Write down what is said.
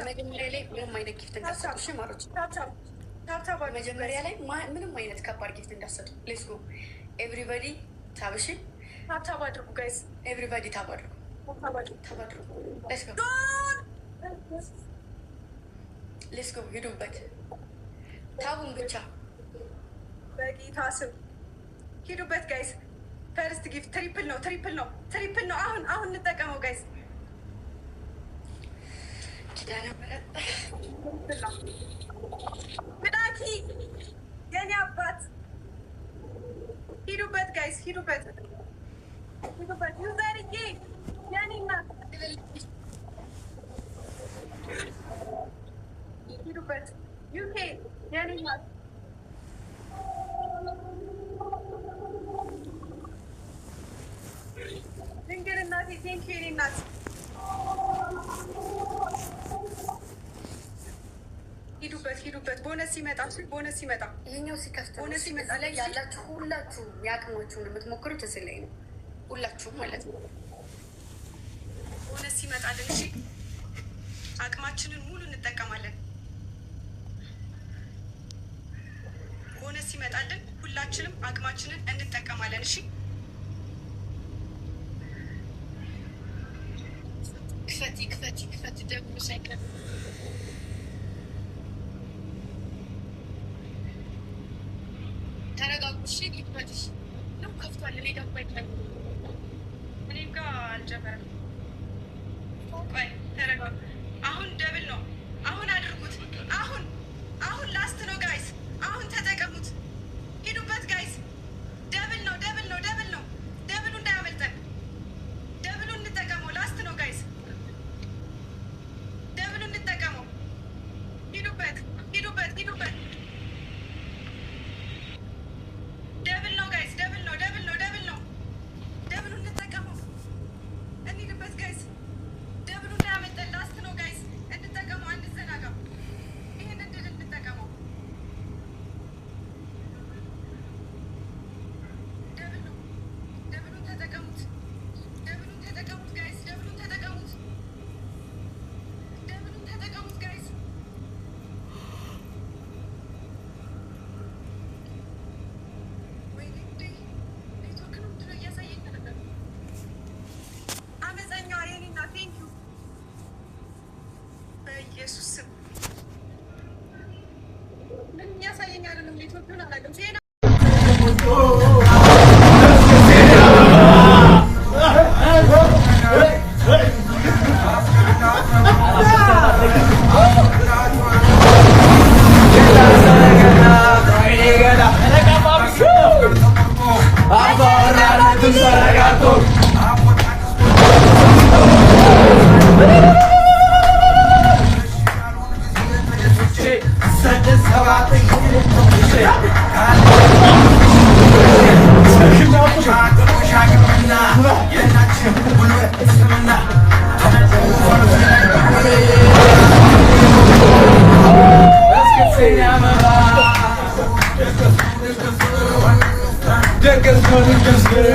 መጀመሪያ ላይ ምንም አይነት ጊፍት እንዳትሰጡ እሺ ማሮች። መጀመሪያ ላይ ምንም አይነት ከባድ ጊፍት እንዳትሰጡ። ሌትስ ጎ ኤቭሪባዲ ታብሽ ታብ አድርጉ ጋይስ። ኤቭሪባዲ ታብ አድርጉ። ሌትስ ጎ ሌትስ ጎ ሂዱበት። ታቡን ብቻ በጌታ ስም ሂዱበት ጋይስ። ፈርስት ጊፍት ትሪፕል ነው። አሁን እንጠቀመው ጋይስ። ብላኪ የኔ አባት ሂዱበት ጋይስ፣ ሂዱበት። ዩዘርዬ የኔ እናት ሂዱበት። ዩኬ የኔ እናት ድንግል እናቴ ቴንኪ የኔ እናት። ሂዱበት። ቦነስ ሲመጣ ይሄኛው ሲከፍት ቦነስ ሲመጣ ላይ ያላችሁ ሁላችሁ የአቅማችሁን የምትሞክሩት እዚህ ላይ ነው። ሁላችሁም ማለት ነው። ቦነስ ሲመጣልን እሺ፣ አቅማችንን ሙሉ እንጠቀማለን። ቦነስ ሲመጣልን ሁላችንም አቅማችንን እንጠቀማለን። እሺ ክፈቲ ደግሞ ሳይቀር ተረጋጉ። እሺ ሊክፈትሽ ነው ከፍቷል። እኔ ደግሞ አይቀርም። እኔም ጋር አልጀመረም። ቆይ ተረጋጉ። አሁን ደብል ነው። አሁን አድርጉት። አሁን ላስት ነው ጋይስ። አሁን ተጠቀሙት። ሂዱበት ጋይስ። ደብል ነው። ደብሉ እንዳያመልጠን። ደብሉ እንጠቀመው። ላስት ነው ጋይስ። ደብሉ እንጠቀመው። ሂዱበት። ደብል ነው ጋይስ። ደብል ነው። ደብሉ እንጠቀመው። እንሂድበት ጋይስ። ደብሉ እንዳያመልጠን። ላስት ነው ጋይስ። እንጠቀመው። አንዘናጋ። ይህን እንድል እንጠቀመው። ደብል ነው። ደብሉን ተጠቀሙት ጋይስ። ደብሉን ተጠቀሙት ጋይስ። ወይኔ እንዴ ኔትወርክ ነው ምንድነው እያሳየኝ ነበር። አመፀኛዋ የኔ እናት ቴንኪው በኢየሱስ ስም። ምን እያሳየኝ አይደለም። ኔትወርክን አላውቅም። ዜና Just